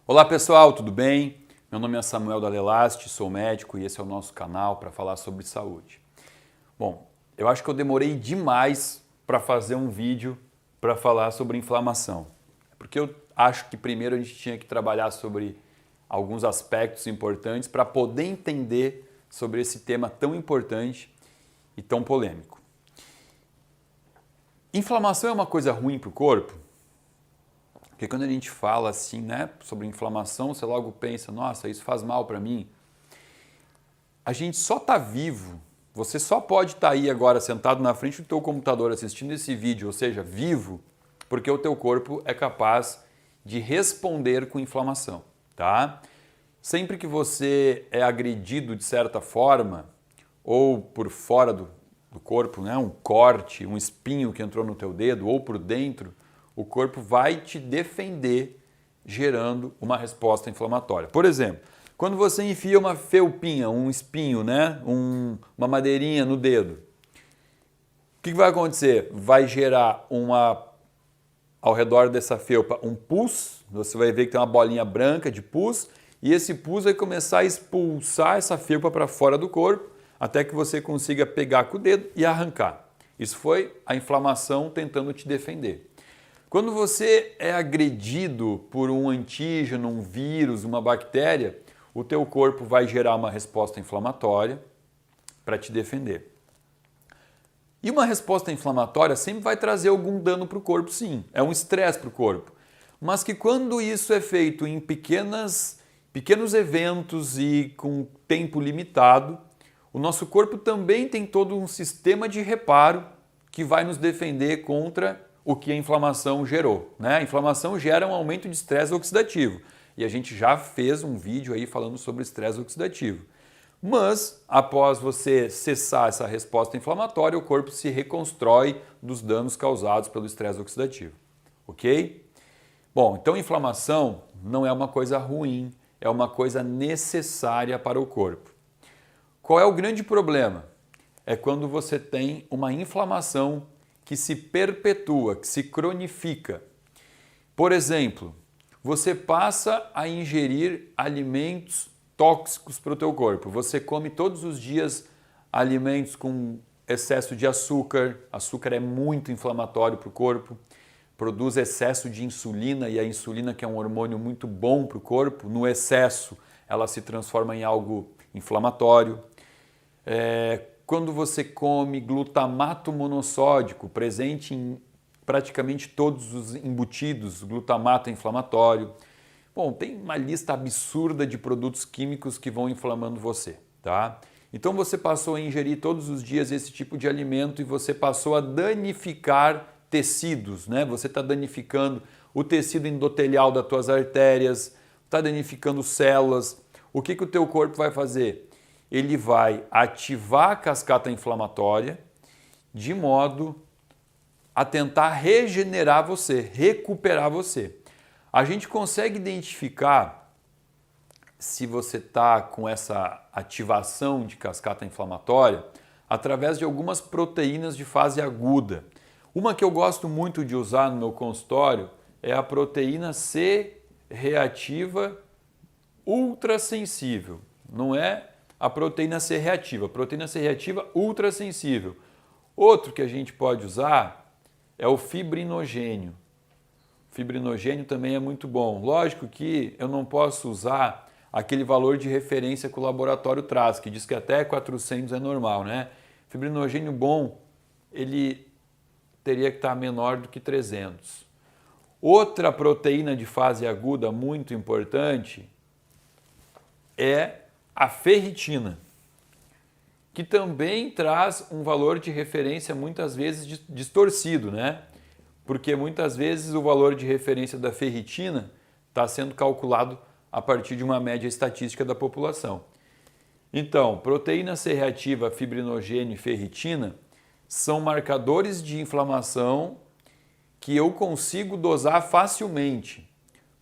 Olá pessoal, tudo bem? Meu nome é Samuel Dalelaste, sou médico e esse é o nosso canal para falar sobre saúde. Bom, eu acho que eu demorei demais para fazer um vídeo para falar sobre inflamação. Porque eu acho que primeiro a gente tinha que trabalhar sobre alguns aspectos importantes para poder entender sobre esse tema tão importante e tão polêmico. Inflamação é uma coisa ruim para o corpo? Porque quando a gente fala assim, né, sobre inflamação, você logo pensa, nossa, isso faz mal para mim. A gente só está vivo, você só pode estar aí agora sentado na frente do teu computador assistindo esse vídeo, ou seja, vivo, porque o teu corpo é capaz de responder com inflamação, tá? Sempre que você é agredido de certa forma, ou por fora do corpo, né, um corte, um espinho que entrou no teu dedo, ou por dentro, o corpo vai te defender gerando uma resposta inflamatória. Por exemplo, quando você enfia uma felpinha, um espinho, né, uma madeirinha no dedo, o que vai acontecer? Vai gerar ao redor dessa felpa um pus, você vai ver que tem uma bolinha branca de pus, e esse pus vai começar a expulsar essa felpa para fora do corpo, até que você consiga pegar com o dedo e arrancar. Isso foi a inflamação tentando te defender. Quando você é agredido por um antígeno, um vírus, uma bactéria, o teu corpo vai gerar uma resposta inflamatória para te defender. E uma resposta inflamatória sempre vai trazer algum dano para o corpo, sim. É um estresse para o corpo. Mas que quando isso é feito em pequenos eventos e com tempo limitado, o nosso corpo também tem todo um sistema de reparo que vai nos defender contra o que a inflamação gerou, né? A inflamação gera um aumento de estresse oxidativo e a gente já fez um vídeo aí falando sobre estresse oxidativo. Mas, após você cessar essa resposta inflamatória, o corpo se reconstrói dos danos causados pelo estresse oxidativo, ok? Bom, então inflamação não é uma coisa ruim, é uma coisa necessária para o corpo. Qual é o grande problema? É quando você tem uma inflamação que se perpetua, que se cronifica. Por exemplo, você passa a ingerir alimentos tóxicos para o teu corpo. Você come todos os dias alimentos com excesso de açúcar. Açúcar é muito inflamatório para o corpo. Produz excesso de insulina e a insulina, que é um hormônio muito bom para o corpo, no excesso ela se transforma em algo inflamatório. Quando você come glutamato monossódico, presente em praticamente todos os embutidos, glutamato é inflamatório. Bom, tem uma lista absurda de produtos químicos que vão inflamando você, tá? Então você passou a ingerir todos os dias esse tipo de alimento e você passou a danificar tecidos, né? Você está danificando o tecido endotelial das tuas artérias, está danificando células. O que o teu corpo vai fazer? Ele vai ativar a cascata inflamatória de modo a tentar regenerar você, recuperar você. A gente consegue identificar se você está com essa ativação de cascata inflamatória através de algumas proteínas de fase aguda. Uma que eu gosto muito de usar no meu consultório é a proteína C reativa ultrassensível. Não é a proteína C reativa, a proteína C reativa ultrassensível. Outro que a gente pode usar é o fibrinogênio. O fibrinogênio também é muito bom. Lógico que eu não posso usar aquele valor de referência que o laboratório traz, que diz que até 400 é normal, né? Fibrinogênio bom, ele teria que estar menor do que 300. Outra proteína de fase aguda muito importante é a ferritina, que também traz um valor de referência muitas vezes distorcido, né? Porque muitas vezes o valor de referência da ferritina está sendo calculado a partir de uma média estatística da população. Então, proteína C reativa, fibrinogênio e ferritina são marcadores de inflamação que eu consigo dosar facilmente.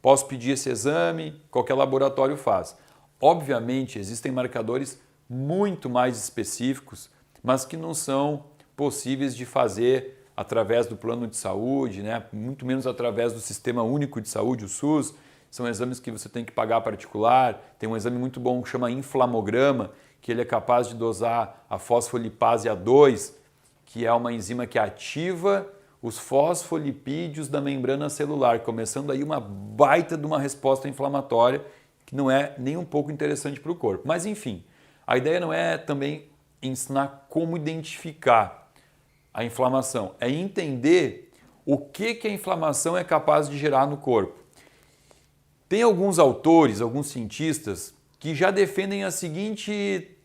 Posso pedir esse exame, qualquer laboratório faz. Obviamente, existem marcadores muito mais específicos, mas que não são possíveis de fazer através do plano de saúde, né? Muito menos através do Sistema Único de Saúde, o SUS. São exames que você tem que pagar particular. Tem um exame muito bom que chama inflamograma, que ele é capaz de dosar a fosfolipase A2, que é uma enzima que ativa os fosfolipídios da membrana celular, começando aí uma baita de uma resposta inflamatória que não é nem um pouco interessante para o corpo. Mas enfim, a ideia não é também ensinar como identificar a inflamação, é entender o que a inflamação é capaz de gerar no corpo. Tem alguns autores, alguns cientistas, que já defendem a seguinte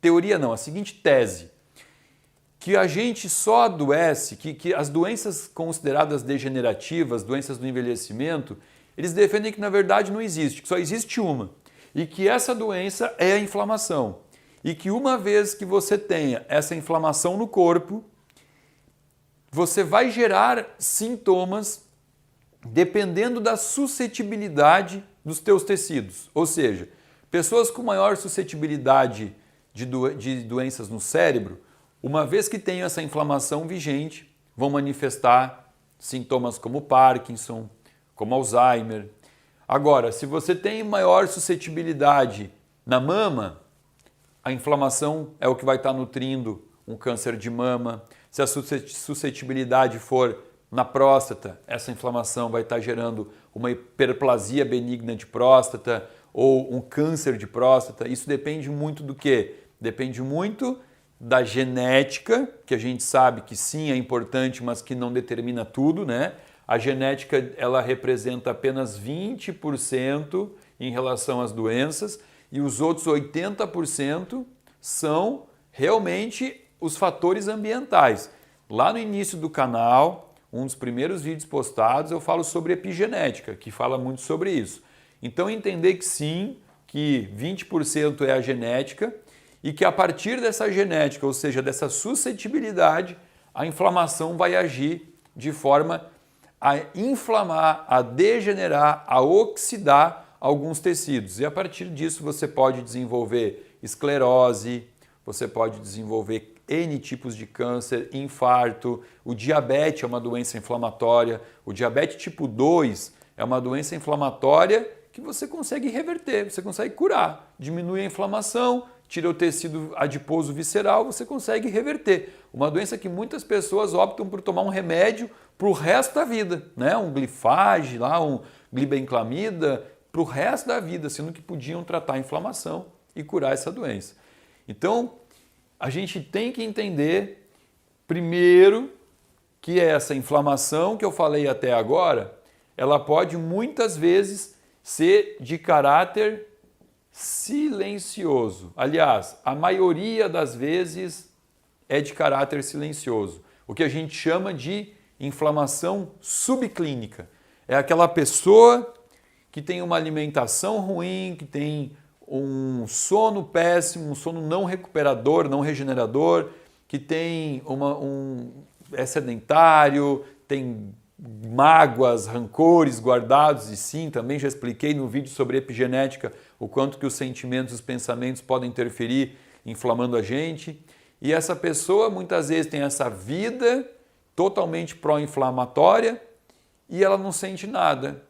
teoria, não, a seguinte tese, que a gente só adoece, que as doenças consideradas degenerativas, doenças do envelhecimento, eles defendem que na verdade não existe, que só existe uma, e que essa doença é a inflamação. E que uma vez que você tenha essa inflamação no corpo, você vai gerar sintomas dependendo da suscetibilidade dos teus tecidos. Ou seja, pessoas com maior suscetibilidade de doenças no cérebro, uma vez que tenham essa inflamação vigente, vão manifestar sintomas como Parkinson, como Alzheimer. Agora, se você tem maior suscetibilidade na mama, a inflamação é o que vai estar nutrindo um câncer de mama. Se a suscetibilidade for na próstata, essa inflamação vai estar gerando uma hiperplasia benigna de próstata ou um câncer de próstata. Isso depende muito do quê? Depende muito da genética, que a gente sabe que sim é importante, mas que não determina tudo, né? A genética ela representa apenas 20% em relação às doenças e os outros 80% são realmente os fatores ambientais. Lá no início do canal, um dos primeiros vídeos postados, eu falo sobre epigenética, que fala muito sobre isso. Então entender que sim, que 20% é a genética e que a partir dessa genética, ou seja, dessa suscetibilidade, a inflamação vai agir de forma a inflamar, a degenerar, a oxidar alguns tecidos. E a partir disso você pode desenvolver esclerose, você pode desenvolver N tipos de câncer, infarto, o diabetes é uma doença inflamatória, o diabetes tipo 2 é uma doença inflamatória que você consegue reverter, você consegue curar, diminui a inflamação, tira o tecido adiposo visceral, você consegue reverter. Uma doença que muitas pessoas optam por tomar um remédio para o resto da vida, né? Um glifage, lá, um glibenclamida, para o resto da vida, sendo que podiam tratar a inflamação e curar essa doença. Então, a gente tem que entender, primeiro, que essa inflamação que eu falei até agora, ela pode muitas vezes ser de caráter silencioso. Aliás, a maioria das vezes é de caráter silencioso. O que a gente chama de inflamação subclínica. É aquela pessoa que tem uma alimentação ruim, que tem um sono péssimo, um sono não recuperador, não regenerador, que tem é sedentário, tem mágoas, rancores guardados, e sim, também já expliquei no vídeo sobre epigenética o quanto que os sentimentos e os pensamentos podem interferir inflamando a gente. E essa pessoa muitas vezes tem essa vida totalmente pró-inflamatória e ela não sente nada.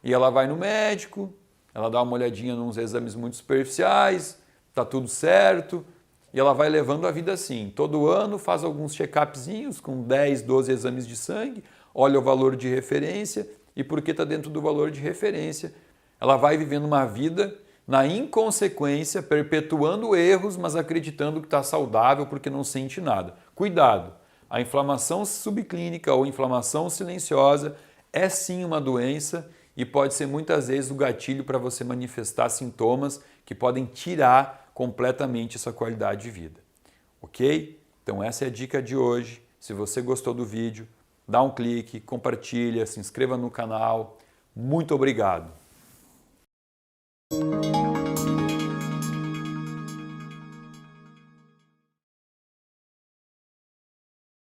E ela vai no médico, ela dá uma olhadinha nos exames muito superficiais, tá tudo certo, e ela vai levando a vida assim. Todo ano faz alguns check-upzinhos com 10, 12 exames de sangue, olha o valor de referência e porque está dentro do valor de referência, ela vai vivendo uma vida na inconsequência, perpetuando erros, mas acreditando que está saudável porque não sente nada. Cuidado! A inflamação subclínica ou inflamação silenciosa é sim uma doença e pode ser muitas vezes o gatilho para você manifestar sintomas que podem tirar completamente essa qualidade de vida. Ok? Então essa é a dica de hoje. Se você gostou do vídeo, dá um clique, compartilha, se inscreva no canal. Muito obrigado!